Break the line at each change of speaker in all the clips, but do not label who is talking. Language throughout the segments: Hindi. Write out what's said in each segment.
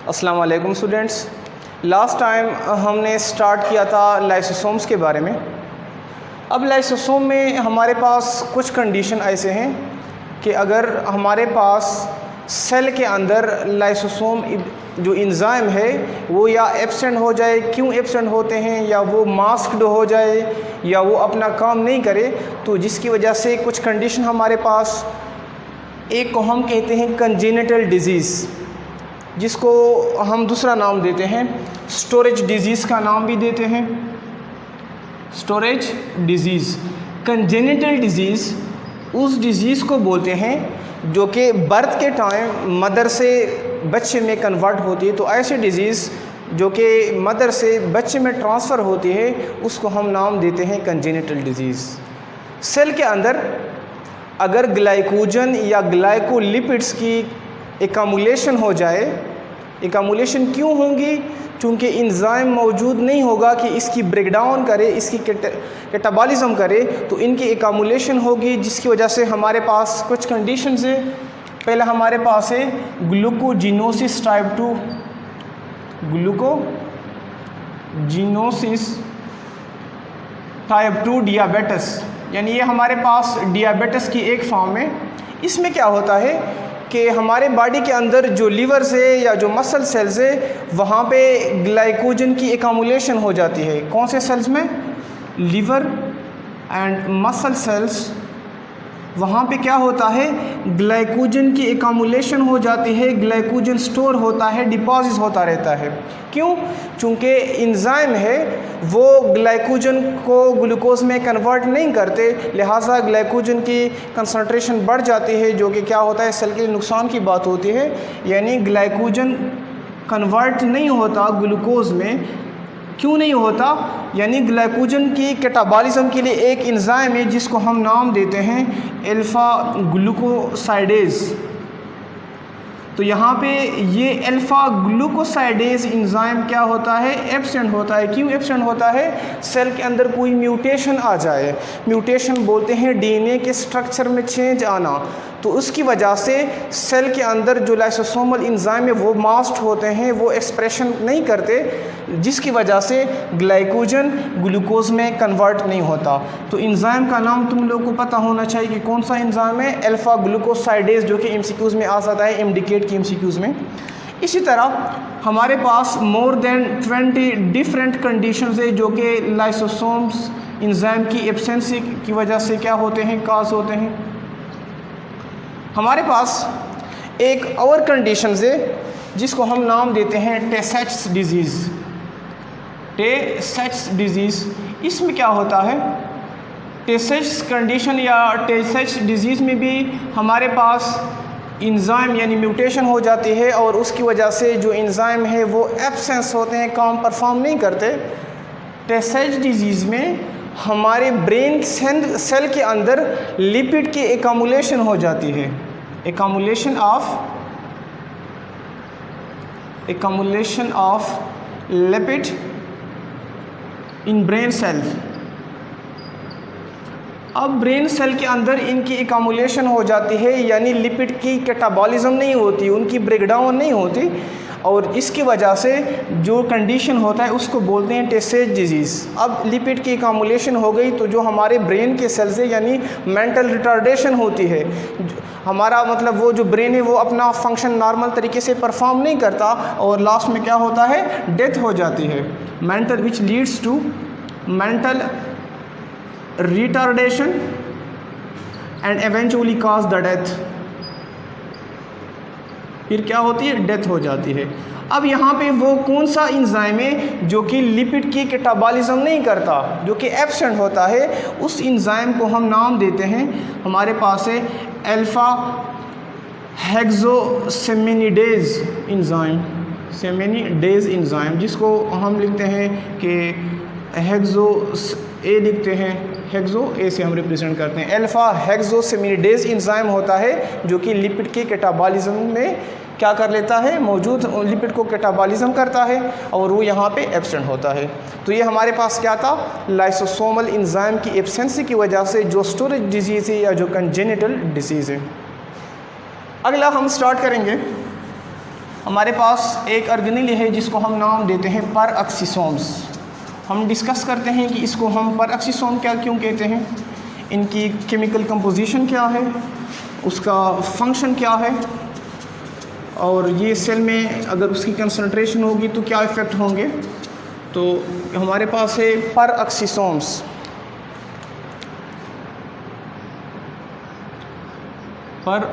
अस्सलाम वालेकुम स्टूडेंट्स। लास्ट टाइम हमने स्टार्ट किया था लाइसोसोम्स के बारे में। अब लाइसोसोम में हमारे पास कुछ कंडीशन ऐसे हैं कि अगर हमारे पास सेल के अंदर लाइसोसोम जो इंजाइम है वो या एब्सेंट हो जाए, क्यों एब्सेंट होते हैं, या वो मास्क्ड हो जाए या वो अपना काम नहीं करे, तो जिसकी वजह से कुछ कंडीशन हमारे पास, एक को हम कहते हैं कंजेनिटल डिजीज़, जिसको हम दूसरा नाम देते हैं स्टोरेज डिजीज़ का नाम भी देते हैं, स्टोरेज डिजीज़। कंजेनिटल डिजीज़ उस डिज़ीज़ को बोलते हैं जो कि बर्थ के टाइम मदर से बच्चे में कन्वर्ट होती है। तो ऐसे डिज़ीज़ जो कि मदर से बच्चे में ट्रांसफ़र होती है उसको हम नाम देते हैं कंजेनिटल डिजीज़। सेल के अंदर अगर ग्लाइकोजन या ग्लाइकोलिपिड्स की एकामुलेशन हो जाए, एकामुलेशन क्यों होंगी? चूँकि इंजाइम मौजूद नहीं होगा कि इसकी ब्रेकडाउन करे, इसकी कैटाबॉलिज्म करे, तो इनकी एकामुलेशन होगी, जिसकी वजह से हमारे पास कुछ कंडीशंस है। पहला हमारे पास है ग्लूकोजिनोसिस टाइप 2, ग्लूकोजिनोसिस टाइप 2 डियाबिटिस, यानी ये हमारे पास डियाबिटिस की एक फॉर्म है। इसमें क्या होता है कि हमारे बॉडी के अंदर जो लीवर से या जो मसल सेल्स है वहाँ पे ग्लाइकोजन की एकामुलेशन हो जाती है। कौन से सेल्स में? Liver and muscle cells. वहाँ पे क्या होता है, ग्लाइकोजन की एकामुलेशन हो जाती है, ग्लाइकोजन स्टोर होता है, डिपॉजिट होता रहता है। क्यों? चूँकि इंजाइम है वो ग्लाइकोजन को ग्लूकोज में कन्वर्ट नहीं करते, लिहाजा ग्लाइकोजन की कंसंट्रेशन बढ़ जाती है, जो कि क्या होता है, सेल के नुकसान की बात होती है। यानी ग्लाइकोजन कन्वर्ट नहीं होता ग्लूकोज में। क्यों नहीं होता? यानी ग्लाइकोजन की कैटाबॉलिज्म के लिए एक एंजाइम है जिसको हम नाम देते हैं अल्फ़ा ग्लूकोसाइडेज। तो यहाँ पे ये अल्फ़ा ग्लूकोसाइडेज एंजाइम क्या होता है, एब्सेंट होता है। क्यों एब्सेंट होता है? सेल के अंदर कोई म्यूटेशन आ जाए, म्यूटेशन बोलते हैं डीएनए के स्ट्रक्चर में चेंज आना, तो उसकी वजह से सेल के अंदर जो लाइसोसोमल एंजाइम है वो मास्क्ड होते हैं, वो एक्सप्रेशन नहीं करते, जिसकी वजह से ग्लाइकोजन ग्लूकोज में कन्वर्ट नहीं होता। तो एंजाइम का नाम तुम लोगों को पता होना चाहिए कि कौन सा एंजाइम है, अल्फ़ा ग्लूकोसाइडेज, जो कि एमसीक्यूज़ में आ जाता है, एमडीकेट की एमसीक्यूज़ में। इसी तरह हमारे पास मोर देन 20 डिफरेंट कंडीशंस है जो कि लाइसोसोम्स एंजाइम की एब्सेंसी की वजह से क्या होते हैं, काज होते हैं। हमारे पास एक और कंडीशंस है जिसको हम नाम देते हैं टे-साच डिजीज़, टे-साच डिजीज़। इसमें क्या होता है, टे-साच कंडीशन या टे-साच डिजीज़ में भी हमारे पास एंजाइम यानी म्यूटेशन हो जाती है और उसकी वजह से जो एंजाइम है वो एब्सेंस होते हैं, काम परफॉर्म नहीं करते। टे-साच डिजीज़ में हमारे ब्रेन सेल के अंदर लिपिड की एकामुलेशन हो जाती है, accumulation of lipid in brain cell. अब ब्रेन सेल के अंदर इनकी एकामुलेशन हो जाती है, यानी लिपिड की कैटाबॉलिज्म नहीं होती, उनकी ब्रेकडाउन नहीं होती, और इसकी वजह से जो कंडीशन होता है उसको बोलते हैं टे-साच डिजीज़। अब लिपिड की एकामुलेशन हो गई तो जो हमारे ब्रेन के सेल्स है यानी मेंटल रिटार्डेशन होती है, हमारा मतलब वो जो ब्रेन है वो अपना फंक्शन नॉर्मल तरीके से परफॉर्म नहीं करता और लास्ट में क्या होता है, डेथ हो जाती है। Mental which leads to mental retardation and eventually cause the death. फिर क्या होती है, डेथ हो जाती है। अब यहाँ पे वो कौन सा एंजाइम है जो कि लिपिड की कैटाबॉलिज्म नहीं करता, जो कि एब्सेंट होता है, उस एंजाइम को हम नाम देते हैं, हमारे पास है अल्फ़ा हेक्सोसेमिनिडेज एंजाइम, सेमिनिडेज एंजाइम, जिसको हम लिखते हैं कि हेक्सो ए लिखते हैं, हेक्सो ए से हम रिप्रेजेंट करते हैं। अल्फ़ा हेक्सोसेमिनिडेज एंजाइम होता है जो कि लिपिड के कैटाबॉलिज्म में क्या कर लेता है, मौजूद लिपिड को कैटाबॉलिज्म करता है और वो यहाँ पे एब्सेंट होता है। तो ये हमारे पास क्या था, लाइसोसोमल एंजाइम की एब्सेंसी की वजह से जो स्टोरेज डिजीज़ है या जो कंजेनिटल डिजीज़ है। अगला हम स्टार्ट करेंगे हमारे पास एक ऑर्गेनेल है जिसको हम नाम देते हैं पर ऑक्सीसोम्स। हम डिस्कस करते हैं कि इसको हम पर ऑक्सीसोम क्या क्यों कहते हैं, इनकी केमिकल कंपोजिशन क्या है, उसका फंक्शन क्या है, और ये सेल में अगर उसकी कंसंट्रेशन होगी तो क्या इफ़ेक्ट होंगे। तो हमारे पास है पर ऑक्सीसोम्स। पर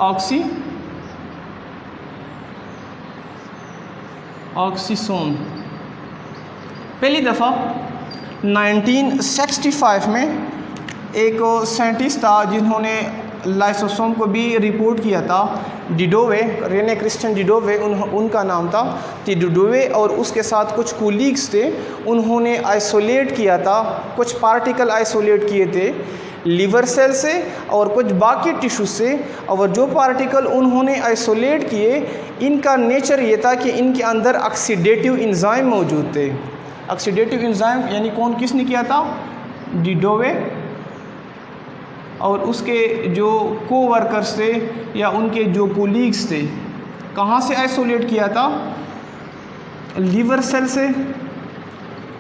ऑक्सीसोम पहली दफ़ा 1965 में एक साइंटिस्ट था जिन्होंने लाइसोसोम को भी रिपोर्ट किया था, डिडोवे, रेने क्रिस्टियन डिडोवे उनका नाम था। तो डिडोवे और उसके साथ कुछ कोलीग्स थे, उन्होंने आइसोलेट किया था, कुछ पार्टिकल आइसोलेट किए थे लीवर सेल से और कुछ बाकी टिश्यू से। और जो पार्टिकल उन्होंने आइसोलेट किए, इनका नेचर ये था कि इनके अंदर ऑक्सीडेटिव एंजाइम मौजूद थे। ऑक्सीडेटिव एंजाइम यानी कौन किसने किया था, डिडोवे और उसके जो कोवर्कर्स थे या उनके जो कोलीग्स थे। कहाँ से आइसोलेट किया था, लीवर सेल से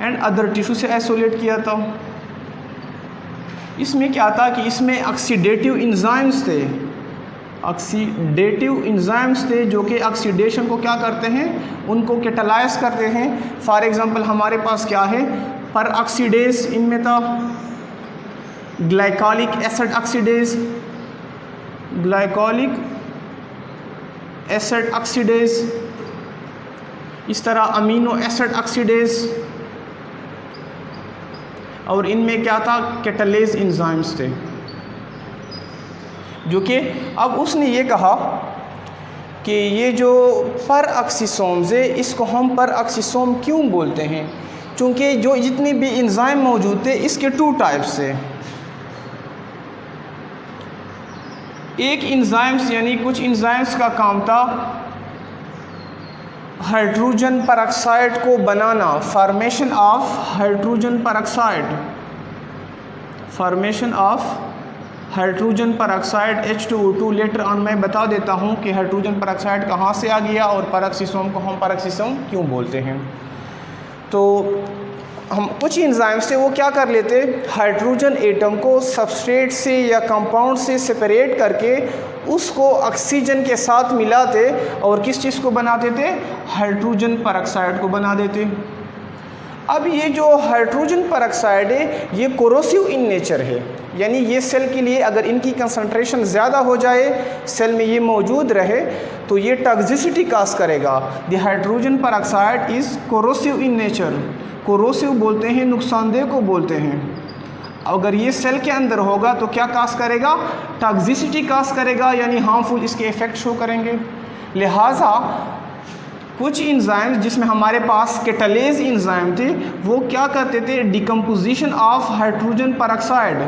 एंड अदर टिश्यू से आइसोलेट किया था। इसमें क्या था कि इसमें ऑक्सीडेटिव एंजाइम्स थे, ऑक्सीडेटिव एंजाइम्स थे जो कि ऑक्सीडेशन को क्या करते हैं, उनको कैटालाइज करते हैं। फॉर एग्जांपल हमारे पास क्या है, पर ऑक्सीडेज, इनमें था glycolic acid oxidase, glycolic acid oxidase, इस तरह अमीनो एसिड ऑक्सीडेज, और इनमें क्या था, कैटालेज एंजाइम्स थे। जो कि अब उसने ये कहा कि ये जो पर ऑक्सीसोम्स है, इसको हम पर ऑक्सीसोम क्यों बोलते हैं, क्योंकि जो जितने भी एंजाइम मौजूद थे इसके 2 टाइप्स है। एक एंजाइम्स यानी कुछ एंजाइम्स का काम था हाइड्रोजन परऑक्साइड को बनाना, formation of hydrogen peroxide, formation of hydrogen peroxide H2O2। Later on मैं बता देता हूँ कि हाइड्रोजन परऑक्साइड कहाँ से आ गया और परऑक्सीसोम को हम परऑक्सीसोम क्यों बोलते हैं। तो हम कुछ एंजाइम्स से वो क्या कर लेते, हाइड्रोजन एटम को सबस्ट्रेट से या कंपाउंड से सेपरेट करके उसको ऑक्सीजन के साथ मिलाते और किस चीज़ को बनाते थे, हाइड्रोजन परऑक्साइड को बना देते। अब ये जो हाइड्रोजन परऑक्साइड है ये कोरोसिव इन नेचर है, यानी ये सेल के लिए अगर इनकी कंसंट्रेशन ज़्यादा हो जाए, सेल में ये मौजूद रहे तो ये टॉक्सिसिटी काज करेगा। The hydrogen peroxide is corrosive in nature. Corrosive बोलते हैं, नुकसानदेह को बोलते हैं। अगर ये सेल के अंदर होगा तो क्या काज करेगा, टॉक्सिसिटी काज करेगा, यानी हार्मफुल इसके इफ़ेक्ट शो करेंगे। लिहाजा कुछ एंजाइम्स जिसमें हमारे पास कैटालेज एंजाइम थे वो क्या करते थे, decomposition of hydrogen peroxide,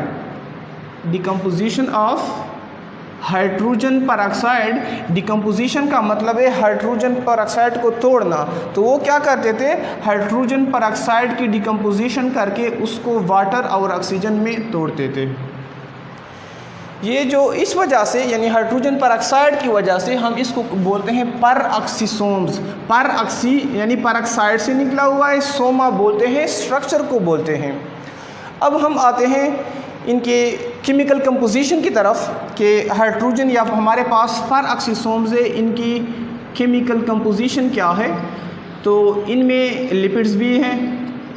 decomposition of hydrogen peroxide. Decomposition का मतलब है हाइड्रोजन परऑक्साइड को तोड़ना। तो वो क्या करते थे, हाइड्रोजन परऑक्साइड की डिकम्पोजिशन करके उसको वाटर और ऑक्सीजन में तोड़ते थे। ये जो इस वजह से यानी हाइड्रोजन परऑक्साइड की वजह से हम इसको बोलते हैं पर ऑक्सीसोम्स। पर ऑक्सी यानी परऑक्साइड से निकला हुआ है, सोमा बोलते हैं, स्ट्रक्चर को बोलते हैं। अब हम आते हैं इनके केमिकल कंपोजिशन की तरफ कि हाइड्रोजन या हमारे पास पर ऑक्सीसोम्स है, इनकी केमिकल कंपोजिशन क्या है। तो इनमें लिपिड्स भी हैं,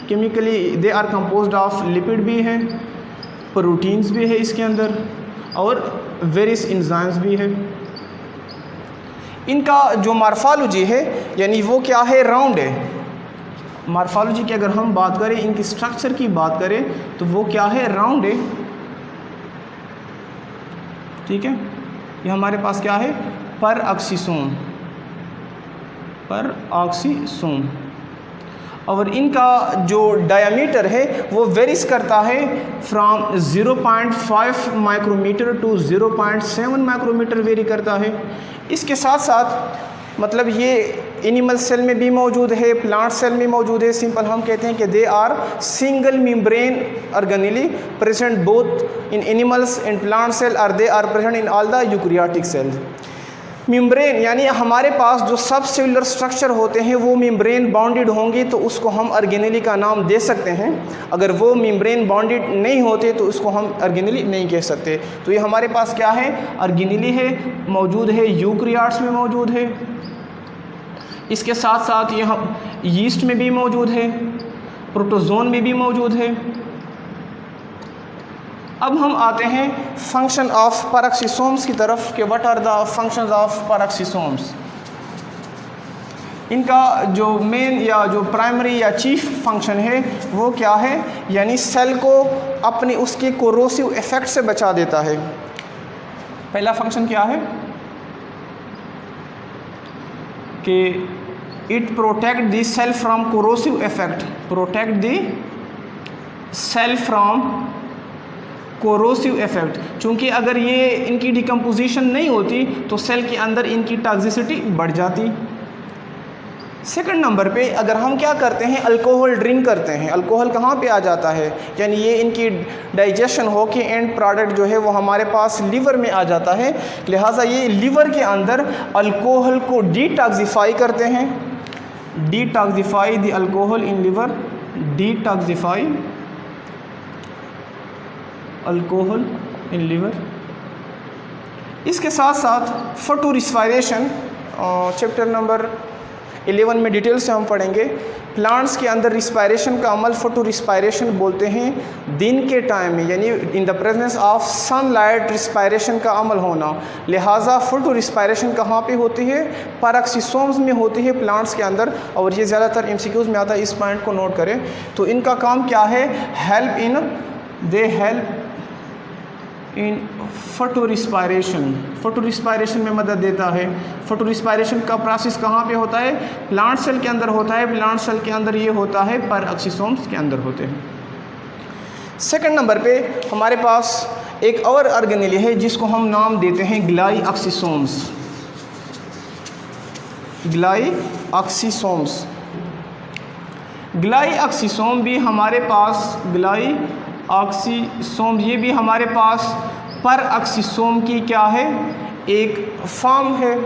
chemically they are composed of lipid भी हैं, प्रोटीन्स भी है इसके अंदर, और वेरियस एंजाइम्स भी है। इनका जो मॉर्फोलॉजी है यानी वो क्या है, राउंड है। मॉर्फोलॉजी की अगर हम बात करें, इनकी स्ट्रक्चर की बात करें तो वो क्या है, राउंड है। ठीक है, ये हमारे पास क्या है, पर ऑक्सीसोम, पर ऑक्सीसोम। और इनका जो डायमीटर है वो वेरीज करता है from 0.5 micrometre to 0.7 micrometre vary करता है। इसके साथ साथ मतलब ये एनिमल सेल में भी मौजूद है, प्लांट सेल में मौजूद है। सिंपल हम कहते हैं कि they are single membrane organelle present both in animals and plant cell, और they are present in all the eukaryotic cell. Membrane यानी हमारे पास जो सब सेलुलर स्ट्रक्चर होते हैं वो मेम्ब्रेन बाउंडेड होंगे तो उसको हम ऑर्गेनेली का नाम दे सकते हैं। अगर वो मेम्ब्रेन बाउंडेड नहीं होते तो उसको हम ऑर्गेनेली नहीं कह सकते। तो ये हमारे पास क्या है, ऑर्गेनेली है, मौजूद है, यूकैरियोट्स में मौजूद है। इसके साथ साथ ये हम यीस्ट में भी मौजूद है, प्रोटोजोन में भी मौजूद है। अब हम आते हैं फंक्शन ऑफ पैराक्सीसोम्स की तरफ कि what are the functions of peroxisomes. इनका जो मेन या जो प्राइमरी या चीफ फंक्शन है वो क्या है, यानी सेल को अपने उसके कोरोसिव इफेक्ट से बचा देता है। पहला फंक्शन क्या है कि it protect the cell from corrosive effect, protect the cell from corrosive effect. चूँकि अगर ये इनकी डिकम्पोजिशन नहीं होती तो सेल के अंदर इनकी टॉक्सिसिटी बढ़ जाती। सेकंड नंबर पे अगर हम क्या करते हैं, अल्कोहल ड्रिंक करते हैं, अल्कोहल कहाँ पे आ जाता है, यानी ये इनकी डाइजेशन हो के एंड प्रोडक्ट जो है वो हमारे पास लीवर में आ जाता है। लिहाजा ये लीवर के अंदर अल्कोहल को डिटॉक्सिफाई करते हैं, detoxify the alcohol in liver, detoxify alcohol in liver. इसके साथ साथ फोटो रिस्पायरेशन, चैप्टर नंबर 11 में डिटेल से हम पढ़ेंगे। प्लांट्स के अंदर रिस्पायरेशन का अमल फोटो रिस्पायरेशन बोलते हैं। दिन के टाइम में यानी in the presence of sunlight respiration का अमल होना। लिहाजा फोटो रिस्पायरेशन कहाँ पे होती है, पैराक्सीसोम्स में होती है प्लांट्स के अंदर, और ये ज़्यादातर एमसीक्यूज़ में आता है, इस पॉइंट को नोट करें। तो इनका काम क्या है, help in, they help in photo respiration, photo respiration में मदद देता है। फोटो रिस्पायरेशन का प्रोसेस कहाँ पे होता है, प्लांट सेल के अंदर होता है। प्लांट सेल के अंदर ये होता है, पैराक्सीसोम्स के अंदर होते हैं। सेकंड नंबर पे हमारे पास एक और ऑर्गेनेली है जिसको हम नाम देते हैं ग्लाइऑक्सीसोम्स, ग्लाइऑक्सीसोम्स। ग्लाइऑक्सीसोम भी हमारे पास, ग्लाइऑक्सीसोम ये भी हमारे पास पैराक्सीसोम की क्या है, एक फॉर्म है।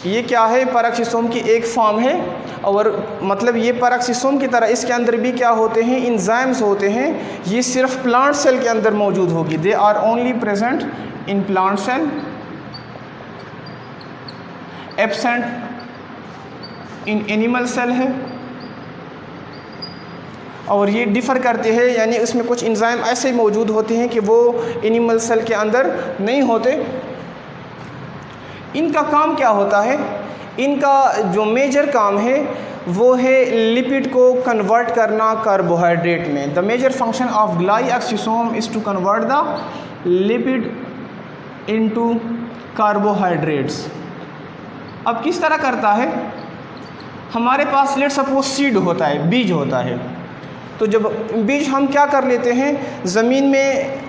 ये क्या है, पैराक्सीसोम की एक फॉर्म है। और मतलब ये पैराक्सीसोम की तरह इसके अंदर भी क्या होते हैं, एंजाइम्स होते हैं। ये सिर्फ प्लांट सेल के अंदर मौजूद होगी, they are only present in plant cell, absent in animal cell है। और ये डिफ़र करते हैं, यानी इसमें कुछ एंजाइम ऐसे मौजूद होते हैं कि वो एनिमल सेल के अंदर नहीं होते। इनका काम क्या होता है, इनका जो मेजर काम है वो है लिपिड को कन्वर्ट करना कार्बोहाइड्रेट में। The major function of glyoxysome is to convert the lipid into carbohydrates. अब किस तरह करता है, हमारे पास लेट सपोज सीड होता है, बीज होता है। तो जब बीज हम क्या कर लेते हैं, ज़मीन में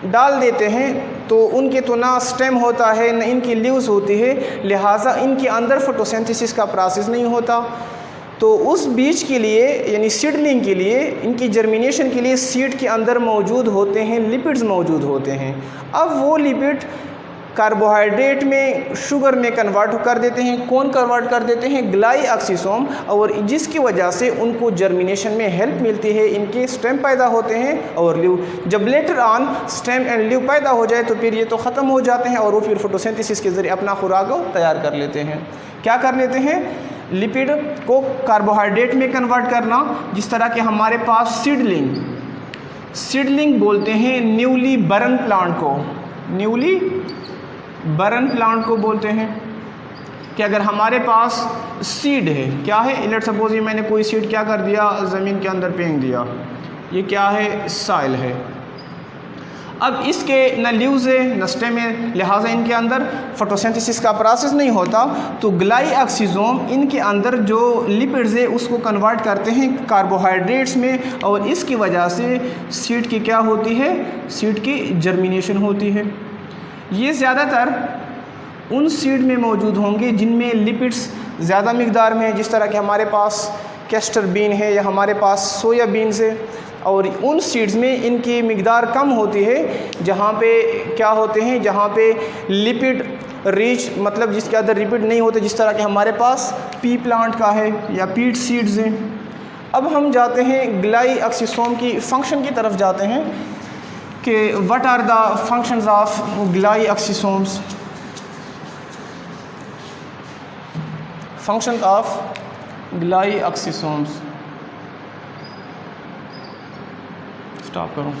डाल देते हैं, तो उनके तो ना स्टेम होता है ना इनकी लीव्स होती है, लिहाजा इनके अंदर फोटोसिंथेसिस का प्रोसेस नहीं होता। तो उस बीज के लिए यानी सीडलिंग के लिए, इनकी जर्मिनेशन के लिए सीड के अंदर मौजूद होते हैं लिपिड्स मौजूद होते हैं। अब वो लिपिड कार्बोहाइड्रेट में, शुगर में कन्वर्ट कर देते हैं। कौन कन्वर्ट कर देते हैं, ग्लाइऑक्सीसोम। और जिसकी वजह से उनको जर्मिनेशन में हेल्प मिलती है, इनके स्टेम पैदा होते हैं और लीव। जब later on stem and leave पैदा हो जाए तो फिर ये तो ख़त्म हो जाते हैं और वो फिर फोटोसिंथेसिस के ज़रिए अपना खुराक तैयार कर लेते हैं। क्या कर लेते हैं, लिपिड को कार्बोहाइड्रेट में कन्वर्ट करना। जिस तरह के हमारे पास सीडलिंग, सीडलिंग बोलते हैं न्यूली बर्न प्लांट को, न्यूली बर्न प्लांट को बोलते हैं। कि अगर हमारे पास सीड है, क्या है, लेट सपोज ये मैंने कोई सीड क्या कर दिया, ज़मीन के अंदर फेंक दिया, ये क्या है, सॉइल है। अब इसके न लीव्स है न स्टेम है, लिहाजा इनके अंदर फोटोसिंथेसिस का प्रोसेस नहीं होता। तो ग्लाइऑक्सीसोम इनके अंदर जो लिपिड्स है उसको कन्वर्ट करते हैं कार्बोहाइड्रेट्स में, और इसकी वजह से सीड की क्या होती है, सीड की जर्मिनेशन होती है। ये ज़्यादातर उन सीड में मौजूद होंगे जिनमें लिपिड्स ज़्यादा मिकदार में, जिस तरह के हमारे पास कैस्टर बीन है या हमारे पास सोया बीन्स है। और उन सीड्स में इनकी मिकदार कम होती है जहाँ पे क्या होते हैं, जहाँ पे लिपिड रीच मतलब जिसके अंदर रिपीट नहीं होते, जिस तरह के हमारे पास पी प्लांट का है या पीट सीड्स हैं। अब हम जाते हैं ग्लाई एक्सिसोम की फंक्शन की तरफ जाते हैं कि what are the functions of glyoxysomes. Function of ग्लाई एक्सिसोम्स, स्टॉप करूँ।